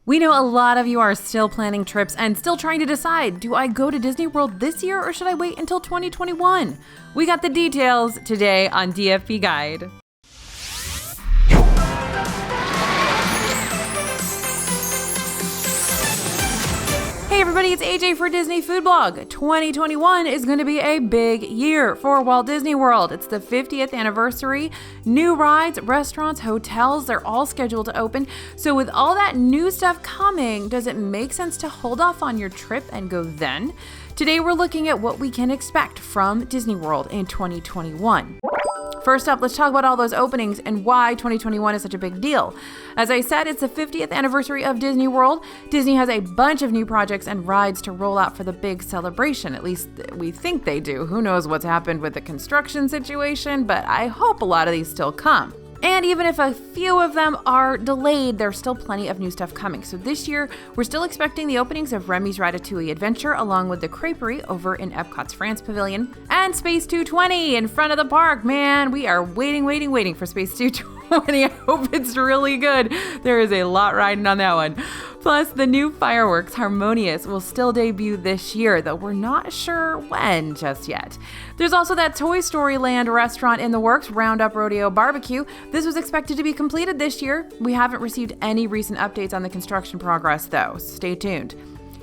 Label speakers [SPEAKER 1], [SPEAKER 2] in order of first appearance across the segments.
[SPEAKER 1] We know a lot of you are still planning trips and still trying to decide, do I go to Disney World this year or should I wait until 2021? We got the details today on DFP Guide. Hey everybody, it's AJ for Disney Food Blog. 2021 is going to be a big year for Walt Disney World. It's the 50th anniversary. New rides, restaurants, hotels, they're all scheduled to open. So with all that new stuff coming, does it make sense to hold off on your trip and go then? Today we're looking at what we can expect from Disney World in 2021. First up, let's talk about all those openings and why 2021 is such a big deal. As I said, it's the 50th anniversary of Disney World. Disney has a bunch of new projects and rides to roll out for the big celebration. At least we think they do. Who knows what's happened with the construction situation, but I hope a lot of these still come. And even if a few of them are delayed, there's still plenty of new stuff coming. So this year, we're still expecting the openings of Remy's Ratatouille Adventure, along with the Creperie over in Epcot's France Pavilion, and Space 220 in front of the park. Man, we are waiting for Space 220. I hope it's really good. There is a lot riding on that one. Plus, the new fireworks, Harmonious, will still debut this year, though we're not sure when just yet. There's also that Toy Story Land restaurant in the works, Roundup Rodeo Barbecue. This was expected to be completed this year. We haven't received any recent updates on the construction progress, though. Stay tuned.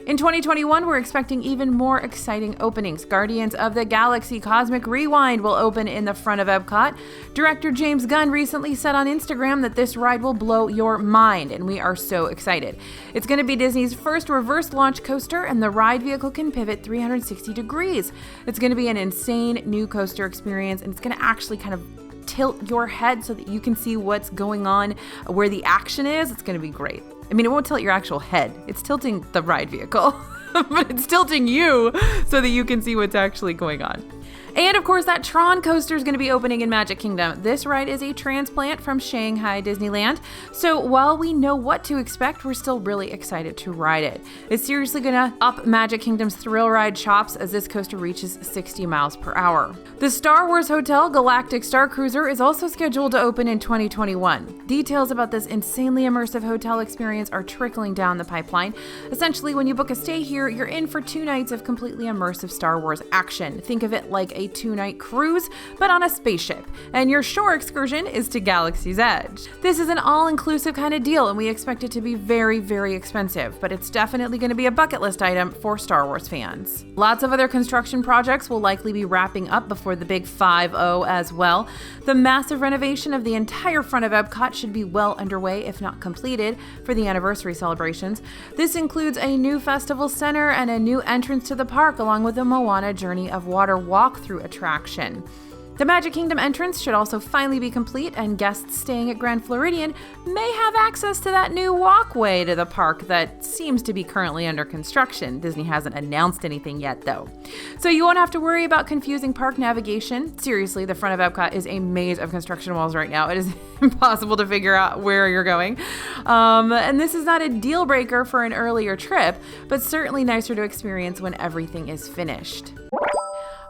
[SPEAKER 1] In 2021, we're expecting even more exciting openings. Guardians of the Galaxy Cosmic Rewind will open in the front of Epcot. Director James Gunn recently said on Instagram that this ride will blow your mind, and we are so excited. It's going to be Disney's first reverse launch coaster, and the ride vehicle can pivot 360 degrees. It's going to be an insane new coaster experience, and it's going to actually kind of tilt your head so that you can see what's going on, where the action is. It's going to be great. I mean, it won't tilt your actual head. It's tilting the ride vehicle, but it's tilting you so that you can see what's actually going on. And of course, that Tron coaster is going to be opening in Magic Kingdom. This ride is a transplant from Shanghai Disneyland. So while we know what to expect, we're still really excited to ride it. It's seriously going to up Magic Kingdom's thrill ride chops as this coaster reaches 60 miles per hour. The Star Wars Hotel Galactic Star Cruiser is also scheduled to open in 2021. Details about this insanely immersive hotel experience are trickling down the pipeline. Essentially, when you book a stay here, you're in for 2 nights of completely immersive Star Wars action. Think of it like a 2-night cruise, but on a spaceship. And your shore excursion is to Galaxy's Edge. This is an all-inclusive kind of deal, and we expect it to be very, very expensive, but it's definitely going to be a bucket list item for Star Wars fans. Lots of other construction projects will likely be wrapping up before the big 5-0 as well. The massive renovation of the entire front of Epcot should be well underway, if not completed, for the anniversary celebrations. This includes a new festival center and a new entrance to the park, along with the Moana Journey of Water walkthrough attraction. The Magic Kingdom entrance should also finally be complete, and guests staying at Grand Floridian may have access to that new walkway to the park that seems to be currently under construction. Disney hasn't announced anything yet, though. So you won't have to worry about confusing park navigation. Seriously, the front of Epcot is a maze of construction walls right now. It is impossible to figure out where you're going. And this is not a deal breaker for an earlier trip, but certainly nicer to experience when everything is finished.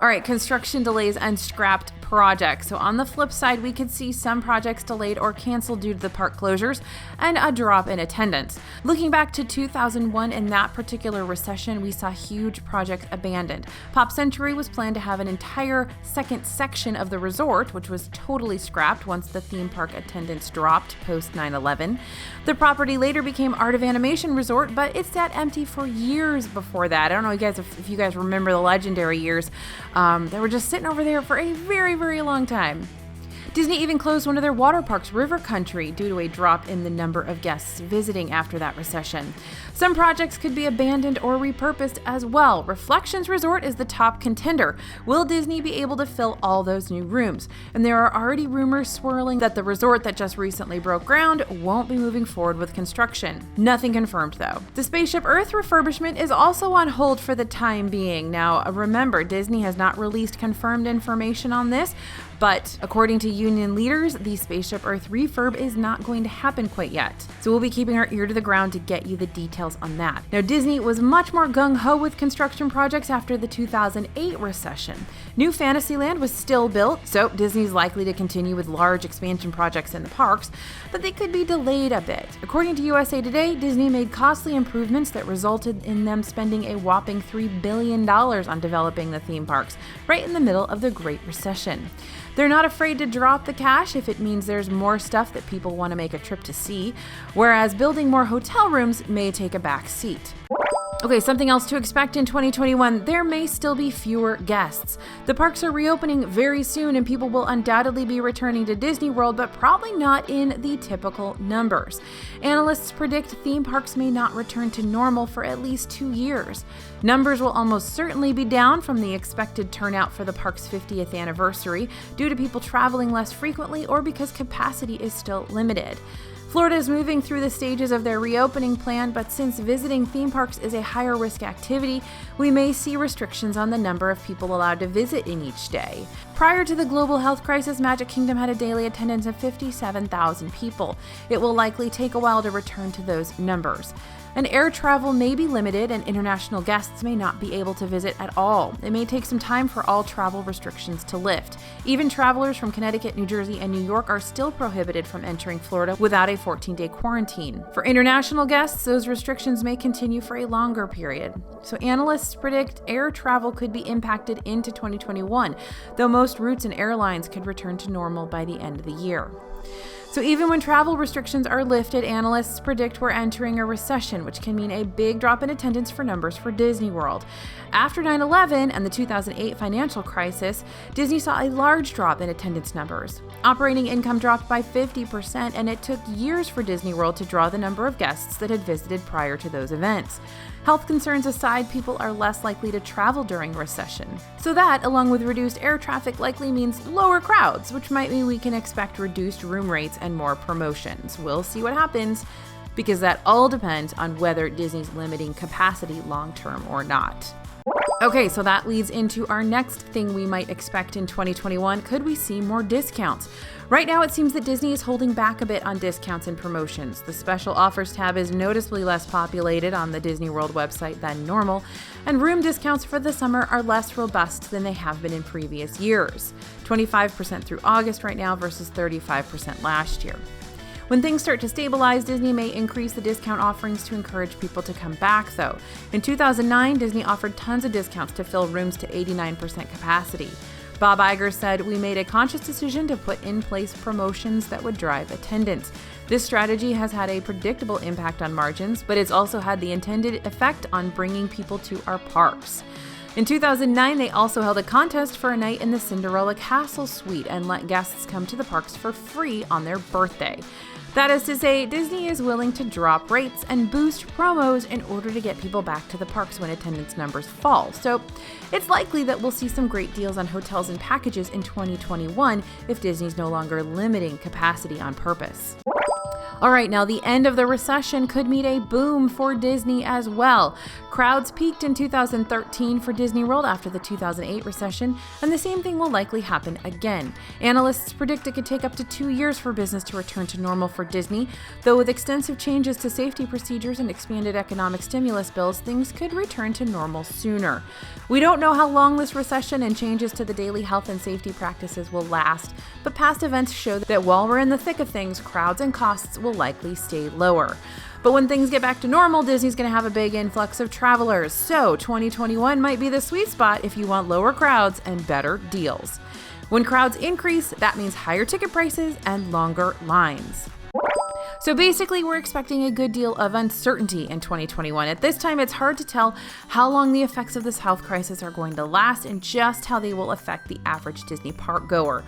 [SPEAKER 1] All right, construction delays and scrapped projects. So on the flip side, we could see some projects delayed or canceled due to the park closures and a drop in attendance. Looking back to 2001, in that particular recession, we saw huge projects abandoned. Pop Century was planned to have an entire second section of the resort, which was totally scrapped once the theme park attendance dropped post 9/11. The property later became Art of Animation Resort, but it sat empty for years before that. I don't know if you guys remember the legendary years. They were just sitting over there for a very, very long time. Disney even closed one of their water parks, River Country, due to a drop in the number of guests visiting after that recession. Some projects could be abandoned or repurposed as well. Reflections Resort is the top contender. Will Disney be able to fill all those new rooms? And there are already rumors swirling that the resort that just recently broke ground won't be moving forward with construction. Nothing confirmed, though. The Spaceship Earth refurbishment is also on hold for the time being. Now, remember, Disney has not released confirmed information on this, But according to union leaders, the Spaceship Earth refurb is not going to happen quite yet. So we'll be keeping our ear to the ground to get you the details on that. Now, Disney was much more gung-ho with construction projects after the 2008 recession. New Fantasyland was still built, so Disney's likely to continue with large expansion projects in the parks, but they could be delayed a bit. According to USA Today, Disney made costly improvements that resulted in them spending a whopping $3 billion on developing the theme parks, right in the middle of the Great Recession. They're not afraid to drop the cash if it means there's more stuff that people want to make a trip to see, whereas building more hotel rooms may take a back seat. Okay, something else to expect in 2021, there may still be fewer guests. The parks are reopening very soon and people will undoubtedly be returning to Disney World, but probably not in the typical numbers. Analysts predict theme parks may not return to normal for at least 2 years. Numbers will almost certainly be down from the expected turnout for the park's 50th anniversary due to people traveling less frequently or because capacity is still limited. Florida is moving through the stages of their reopening plan, but since visiting theme parks is a higher risk activity, we may see restrictions on the number of people allowed to visit in each day. Prior to the global health crisis, Magic Kingdom had a daily attendance of 57,000 people. It will likely take a while to return to those numbers. And air travel may be limited and international guests may not be able to visit at all. It may take some time for all travel restrictions to lift. Even travelers from Connecticut, New Jersey, and New York are still prohibited from entering Florida without a 14-day quarantine. For international guests, those restrictions may continue for a longer period. So analysts predict air travel could be impacted into 2021, though most routes and airlines could return to normal by the end of the year. So even when travel restrictions are lifted, analysts predict we're entering a recession, which can mean a big drop in attendance for numbers for Disney World. After 9/11 and the 2008 financial crisis, Disney saw a large drop in attendance numbers. Operating income dropped by 50%, and it took years for Disney World to draw the number of guests that had visited prior to those events. Health concerns aside, people are less likely to travel during a recession. So that, along with reduced air traffic, likely means lower crowds, which might mean we can expect reduced room rates and more promotions. We'll see what happens, because that all depends on whether Disney's limiting capacity long-term or not. Okay, so that leads into our next thing we might expect in 2021. Could we see more discounts? Right now, it seems that Disney is holding back a bit on discounts and promotions. The special offers tab is noticeably less populated on the Disney World website than normal, and room discounts for the summer are less robust than they have been in previous years. 25% through August right now versus 35% last year. When things start to stabilize, Disney may increase the discount offerings to encourage people to come back, though. In 2009, Disney offered tons of discounts to fill rooms to 89% capacity. Bob Iger said, "We made a conscious decision to put in place promotions that would drive attendance. This strategy has had a predictable impact on margins, but it's also had the intended effect on bringing people to our parks." In 2009, they also held a contest for a night in the Cinderella Castle Suite and let guests come to the parks for free on their birthday. That is to say, Disney is willing to drop rates and boost promos in order to get people back to the parks when attendance numbers fall. So it's likely that we'll see some great deals on hotels and packages in 2021 if Disney's no longer limiting capacity on purpose. All right, now the end of the recession could mean a boom for Disney as well. Crowds peaked in 2013 for Disney World after the 2008 recession, and the same thing will likely happen again. Analysts predict it could take up to 2 years for business to return to normal for Disney, though with extensive changes to safety procedures and expanded economic stimulus bills, things could return to normal sooner. We don't know how long this recession and changes to the daily health and safety practices will last, but past events show that while we're in the thick of things, crowds and costs will likely stay lower. But when things get back to normal, Disney's going to have a big influx of travelers, so 2021 might be the sweet spot if you want lower crowds and better deals. When crowds increase, that means higher ticket prices and longer lines. So basically, we're expecting a good deal of uncertainty in 2021. At this time, it's hard to tell how long the effects of this health crisis are going to last and just how they will affect the average Disney park goer.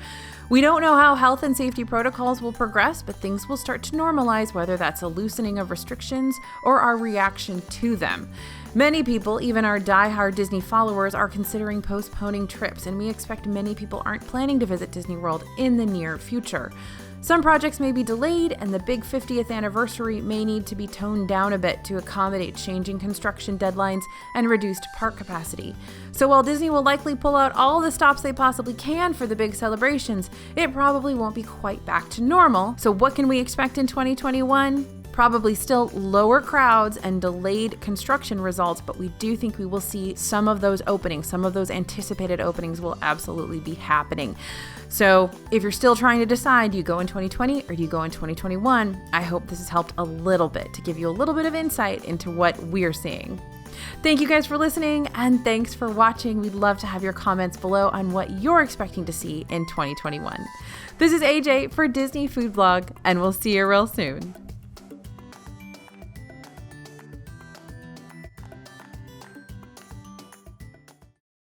[SPEAKER 1] We don't know how health and safety protocols will progress, but things will start to normalize, whether that's a loosening of restrictions or our reaction to them. Many people, even our die-hard Disney followers, are considering postponing trips, and we expect many people aren't planning to visit Disney World in the near future. Some projects may be delayed, and the big 50th anniversary may need to be toned down a bit to accommodate changing construction deadlines and reduced park capacity. So while Disney will likely pull out all the stops they possibly can for the big celebrations, it probably won't be quite back to normal. So what can we expect in 2021? Probably still lower crowds and delayed construction results, but we do think we will see some of those openings. Some of those anticipated openings will absolutely be happening. So if you're still trying to decide, do you go in 2020 or do you go in 2021? I hope this has helped a little bit to give you a little bit of insight into what we're seeing. Thank you guys for listening, and thanks for watching. We'd love to have your comments below on what you're expecting to see in 2021. This is AJ for Disney Food Blog, and we'll see you real soon.